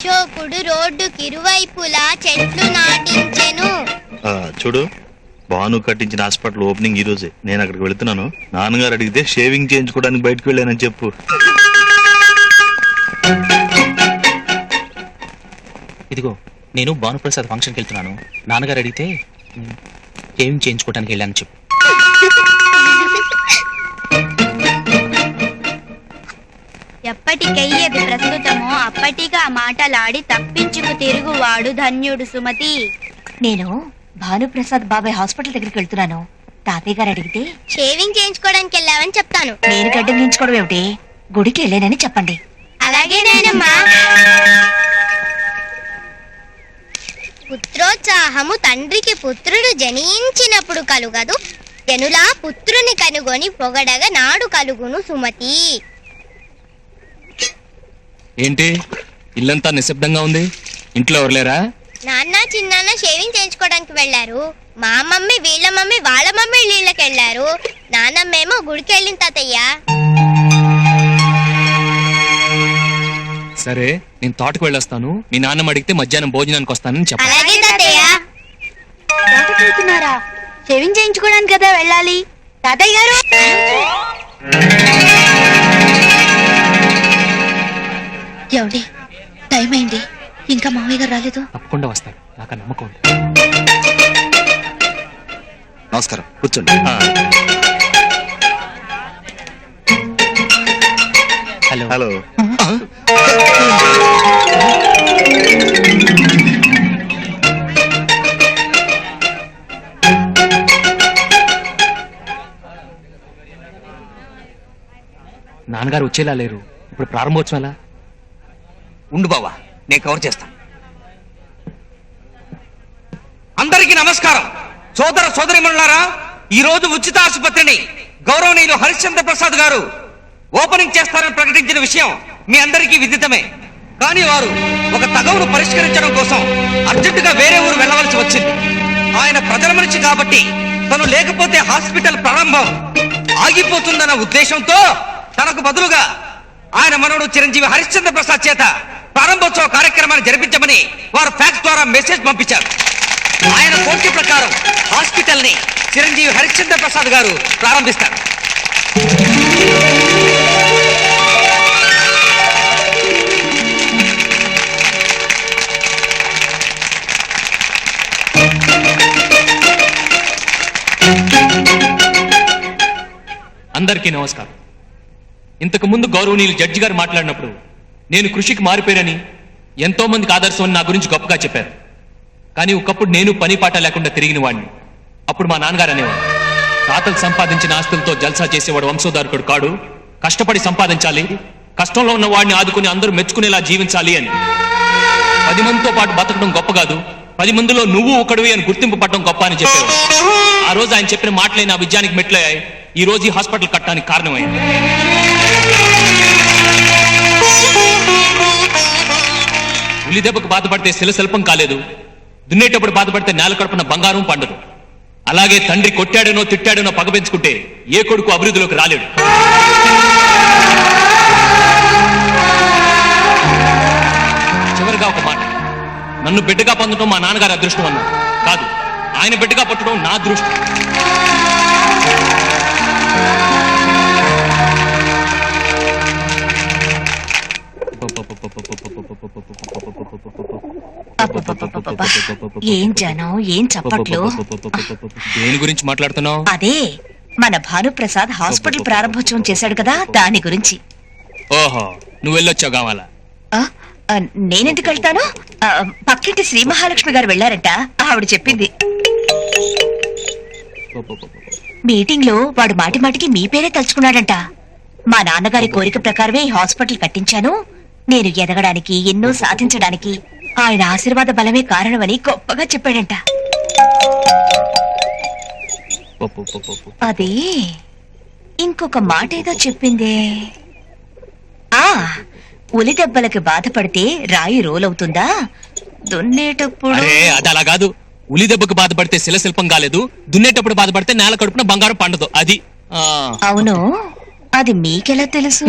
అశోకుడు రోడ్డుకి ఇరువైపులా చెట్లు నాటించెను. చూడు, భాను కట్టించిన హాస్పిటల్ ఓపెనింగ్ ఈ రోజే. నేను అక్కడికి వెళుతున్నాను. నాన్నగారు అడిగితే షేవింగ్ చేయించుకోవడానికి బయటకు వెళ్ళానని చెప్పు. ఇదిగో, నేను భానుప్రసాద్ ఫంక్షన్కి వెళ్తున్నాను. నాన్నగారు అడిగితే షేవింగ్ చేయించుకోవడానికి వెళ్ళానని చెప్పు. ఎప్పటికయ్యేది ప్రస్తుతమో అప్పటిగా మాటలాడి తప్పించుకు తిరుగువాడు ధన్యుడు సుమతి. నేను భానుప్రసాద్ బాబాయ్ హాస్పిటల్ దగ్గరికి వెళ్తున్నాను. తాతయ్య గారు అడిగితే షేవింగ్ చేయించుకోవడానికి వెళ్ళావని చెప్తాను. నేను గడ్డం గీయించుకోవడం ఏమిటి, గుడికి వెళ్ళానని చెప్పండి. అలాగే నాయనమ్మా. పుత్రోత్సాహము తండ్రికి పుత్రుడు జనించినప్పుడు కలుగదు, జనులా పుత్రుని కనుగొని పొగడగా నాడు కలుగును సుమతి. ఏంటి ఇల్లంతా నిశ్శబ్దంగా ఉంది? ఇంట్లో ఎవరు లేరా? నాన్న చిన్నాన్న షేవింగ్ చేయించుకోవడానికి వెళ్ళారు. మా మమ్మీ వీళ్ళ మమ్మీ వాళ్ళ మమ్మీ నీళ్ళకి వెళ్ళారు. నాన్నమ్మేమో గుడికి వెళ్ళింది తాతయ్య. సరే, నేను తోటకు వెళ్ళొస్తాను. మీ నాన్నమ్మ అడిగితే మధ్యాహ్నం భోజనానికి వస్తానని చెప్పాలి. అలాగే తాతయ్య. తోటకి వెళ్తున్నారా? షేవింగ్ చేయించుకోవడానికి కదా వెళ్ళాలి. తాతయ్య గారు, ఏమండి, టైం అయింది, ఇంకా మామయ్య గారు రాలేదు. తప్పకుండా వస్తాడు, నాకు ఆ నమ్మకం ఉంది. నమస్కారం, కూర్చోండి. Hello hello. నాన్నగారు వచ్చేలా లేరు. ఇప్పుడు ప్రారంభోత్సవం ఎలా? ఉండు బావా, నేను కవర్ చేస్తాను. అందరికీ నమస్కారం. సోదర సోదరిమణులారా, ఈ రోజు ఉచిత ఆసుపత్రిని గౌరవనీయులు హరిశ్చంద్ర ప్రసాద్ గారు ఓపెనింగ్ చేస్తారని ప్రకటించిన విషయం మీ అందరికీ విదితమే. కానీ వారు ఒక తగవును పరిష్కరించడం కోసం అర్జెంటుగా వేరే ఊరు వెళ్ళవలసి వచ్చింది. ఆయన ప్రజల మనిషి కాబట్టి తను లేకపోతే హాస్పిటల్ ప్రారంభం ఆగిపోతుందన్న ఉద్దేశంతో తనకు బదులుగా ఆయన మనవడు చిరంజీవి హరిశ్చంద్ర ప్రసాద్ చేత ప్రారంభోత్సవ కార్యక్రమాన్ని జరిపించమని వారు ఫ్యాక్స్ ద్వారా మెసేజ్ పంపించారు. ఆయన కోరిక ప్రకారం హాస్పిటల్ ని చిరంజీవి హరిశ్చంద్ర ప్రసాద్ గారు ప్రారంభిస్తారు. అందరికీ నమస్కారం. ఇంతకు ముందు గౌరవనీయులు జడ్జి గారు మాట్లాడినప్పుడు నేను కృషికి మారిపోయానని, ఎంతో మందికి ఆదర్శం అని నా గురించి గొప్పగా చెప్పారు. కానీ ఒకప్పుడు నేను పని పాట లేకుండా తిరిగిన వాడిని. అప్పుడు మా నాన్నగారు అనేవాడు, తాతలు సంపాదించిన ఆస్తులతో జల్సా చేసేవాడు వంశోధారకుడు కాడు, కష్టపడి సంపాదించాలి, కష్టంలో ఉన్న వాడిని ఆదుకుని అందరూ మెచ్చుకునేలా జీవించాలి అని. 10 మందితో పాటు బతకడం గొప్ప కాదు, 10 మందిలో నువ్వు ఒకడివి అని గుర్తింపు పడడం గొప్ప అని చెప్పేవాడు. ఆ రోజు ఆయన చెప్పిన మాటలే నా విజయానికి మెట్లయ్యాయి. ఈ రోజు ఈ హాస్పిటల్ కట్టడానికి కారణమైంది. ఉలి దెబ్బకు బాధపడితే శిల్పం కాలేదు, దున్నేటప్పుడు బాధపడితే నేల కడుపున బంగారం పండదు. అలాగే తండ్రి కొట్టాడనో తిట్టాడనో పగ పెంచుకుంటే ఏ కొడుకు అభివృద్ధిలోకి రాలేడు. చివరిగా ఒక మాట, నన్ను బిడ్డగా పొందడం మా నాన్నగారి అదృష్టం అన్నారు. కాదు, ఆయన బిడ్డగా పుట్టడం నా అదృష్టం. ఏం జనం, ఏం చప్పట్లు. దేని గురించి మాట్లాడుతున్నావు? అదే మన భానుప్రసాద్ హాస్పిటల్ ప్రారంభోత్సవం చేశాడు కదా, దాని గురించి. ఓహో, నువ్వు వెళ్ళొచ్చావు కావాలా? ఆ, ఆ, నేనెందుకు వెళ్తాను? పక్కింటి శ్రీ మహాలక్ష్మి గారు వెళ్ళారంట, ఆవిడ చెప్పింది. మీటింగ్ లో వాడు మాటి మాటికి మీ పేరే తలుచుకున్నాడంట. మా నాన్నగారి కోరిక ప్రకారమే ఈ హాస్పిటల్ కట్టించాను, నేను ఎదగడానికి, ఎన్నో సాధించడానికి ఆయన ఆశీర్వాద బలమే కారణమని గొప్పగా చెప్పాడంట. అది ఇంకొక మాట ఏదో చెప్పిందే. ఉలి దెబ్బలకి బాధపడితే రాయి రోలవుతుందా, దున్నేటప్పుడు. అరే, అది అలా కాదు. ఉలి దెబ్బకు బాధపడితే శిల్పం కాలేదు, దున్నేటప్పుడు బాధపడితే నేల కడుపున బంగారం పండదు. అది అవును, అది మీకెలా తెలుసు?